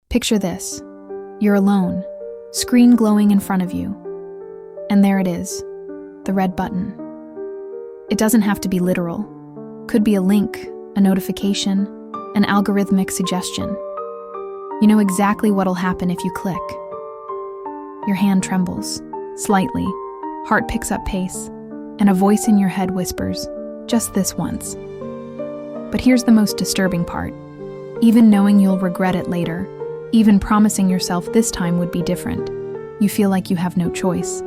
Picture this. You're alone, screen glowing in front of you. And there it is, the red button. It doesn't have to be literal. Could be a link, a notification, an algorithmic suggestion. You know exactly what'll happen if you click. Your hand trembles, slightly, heart picks up pace, and a voice in your head whispers, "Just this once." But here's the most disturbing part. Even knowing you'll regret it later, even promising yourself this time would be different, you feel like you have no choice.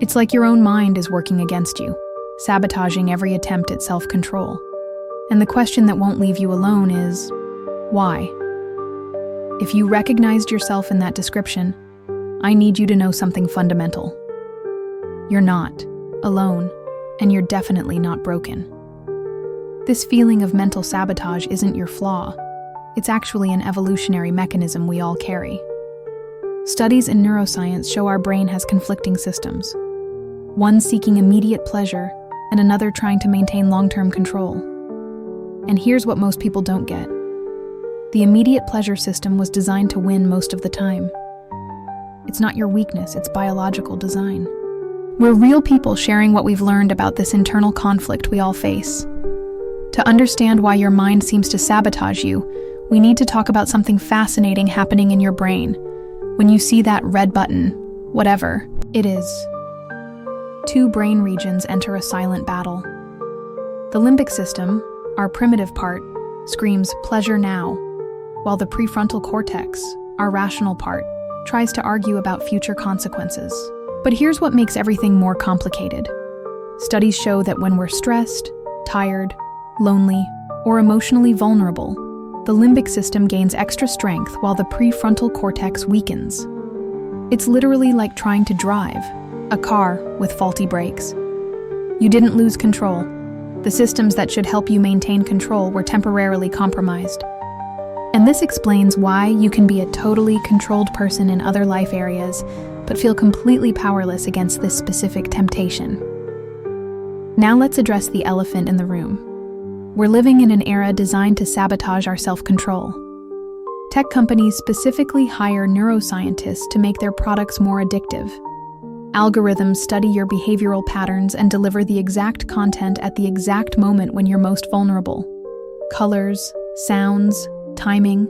It's like your own mind is working against you, sabotaging every attempt at self-control. And the question that won't leave you alone is, why? If you recognized yourself in that description, I need you to know something fundamental. You're not alone, and you're definitely not broken. This feeling of mental sabotage isn't your flaw. It's actually an evolutionary mechanism we all carry. Studies in neuroscience show our brain has conflicting systems, one seeking immediate pleasure and another trying to maintain long-term control. And here's what most people don't get. The immediate pleasure system was designed to win most of the time. It's not your weakness, it's biological design. We're real people sharing what we've learned about this internal conflict we all face. To understand why your mind seems to sabotage you, we need to talk about something fascinating happening in your brain when you see that red button, whatever it is. Two brain regions enter a silent battle. The limbic system, our primitive part, screams pleasure now, while the prefrontal cortex, our rational part, tries to argue about future consequences. But here's what makes everything more complicated. Studies show that when we're stressed, tired, lonely, or emotionally vulnerable, the limbic system gains extra strength while the prefrontal cortex weakens. It's literally like trying to drive a car with faulty brakes. You didn't lose control. The systems that should help you maintain control were temporarily compromised. And this explains why you can be a totally controlled person in other life areas, but feel completely powerless against this specific temptation. Now let's address the elephant in the room. We're living in an era designed to sabotage our self-control. Tech companies specifically hire neuroscientists to make their products more addictive. Algorithms study your behavioral patterns and deliver the exact content at the exact moment when you're most vulnerable. Colors, sounds, timing,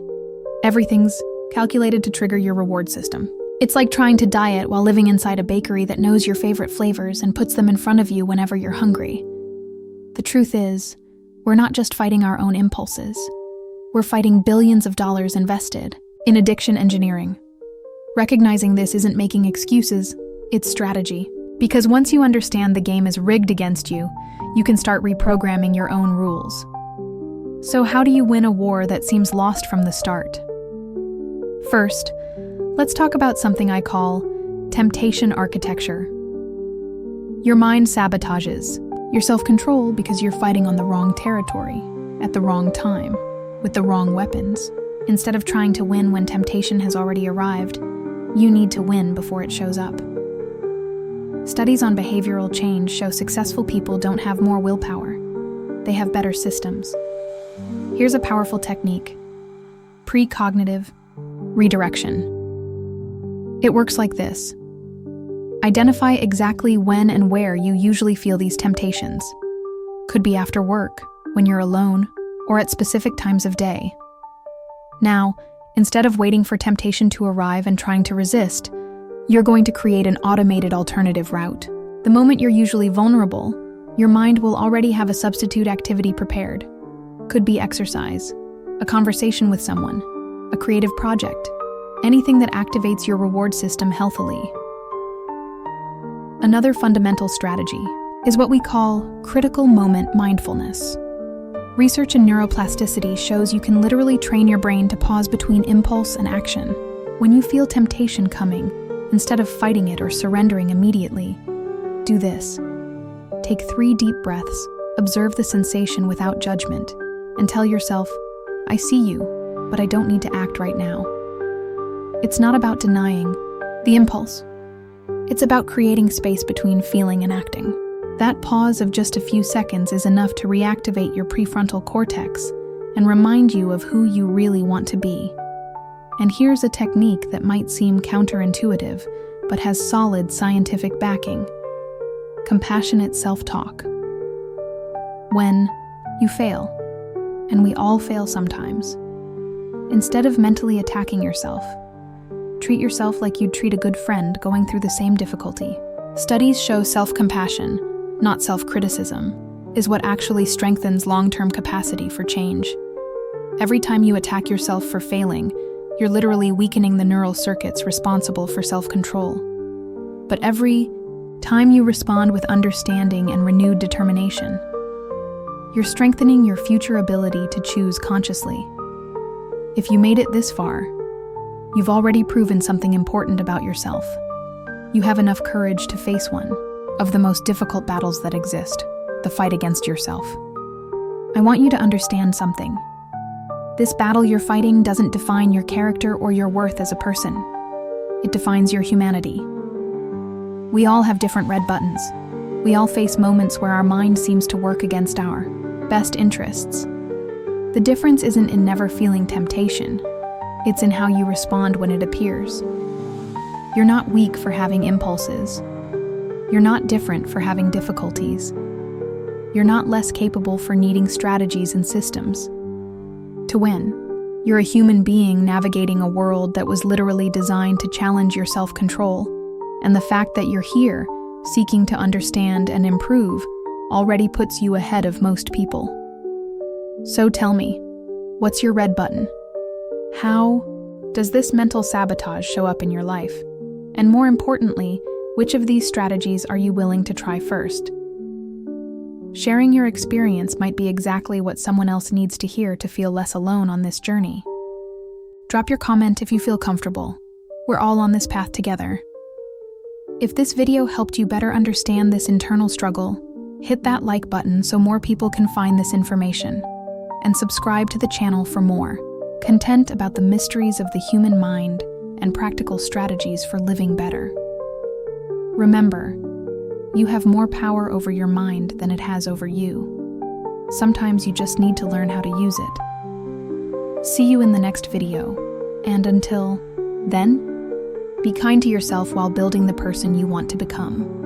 everything's calculated to trigger your reward system. It's like trying to diet while living inside a bakery that knows your favorite flavors and puts them in front of you whenever you're hungry. The truth is, we're not just fighting our own impulses. We're fighting billions of dollars invested in addiction engineering. Recognizing this isn't making excuses, it's strategy. Because once you understand the game is rigged against you, you can start reprogramming your own rules. So how do you win a war that seems lost from the start? First, let's talk about something I call temptation architecture. Your mind sabotages your self-control because you're fighting on the wrong territory, at the wrong time, with the wrong weapons. Instead of trying to win when temptation has already arrived, you need to win before it shows up. Studies on behavioral change show successful people don't have more willpower. They have better systems. Here's a powerful technique: precognitive redirection. It works like this. Identify exactly when and where you usually feel these temptations. Could be after work, when you're alone, or at specific times of day. Now, instead of waiting for temptation to arrive and trying to resist, you're going to create an automated alternative route. The moment you're usually vulnerable, your mind will already have a substitute activity prepared. Could be exercise, a conversation with someone, a creative project, anything that activates your reward system healthily. Another fundamental strategy is what we call critical moment mindfulness. Research in neuroplasticity shows you can literally train your brain to pause between impulse and action. When you feel temptation coming, instead of fighting it or surrendering immediately, do this. Take 3 deep breaths, observe the sensation without judgment, and tell yourself, I see you, but I don't need to act right now. It's not about denying the impulse. It's about creating space between feeling and acting. That pause of just a few seconds is enough to reactivate your prefrontal cortex and remind you of who you really want to be. And here's a technique that might seem counterintuitive, but has solid scientific backing. Compassionate self-talk. When you fail, and we all fail sometimes, instead of mentally attacking yourself, treat yourself like you'd treat a good friend going through the same difficulty. Studies show self-compassion, not self-criticism, is what actually strengthens long-term capacity for change. Every time you attack yourself for failing, you're literally weakening the neural circuits responsible for self-control. But every time you respond with understanding and renewed determination, you're strengthening your future ability to choose consciously. If you made it this far, you've already proven something important about yourself. You have enough courage to face one of the most difficult battles that exist, the fight against yourself. I want you to understand something. This battle you're fighting doesn't define your character or your worth as a person. It defines your humanity. We all have different red buttons. We all face moments where our mind seems to work against our best interests. The difference isn't in never feeling temptation. It's in how you respond when it appears. You're not weak for having impulses. You're not different for having difficulties. You're not less capable for needing strategies and systems to win. You're a human being navigating a world that was literally designed to challenge your self-control, and the fact that you're here, seeking to understand and improve, already puts you ahead of most people. So tell me, what's your red button? How does this mental sabotage show up in your life? And more importantly, which of these strategies are you willing to try first? Sharing your experience might be exactly what someone else needs to hear to feel less alone on this journey. Drop your comment if you feel comfortable. We're all on this path together. If this video helped you better understand this internal struggle, hit that like button so more people can find this information, and subscribe to the channel for more content about the mysteries of the human mind and practical strategies for living better. Remember, you have more power over your mind than it has over you. Sometimes you just need to learn how to use it. See you in the next video, and until then, be kind to yourself while building the person you want to become.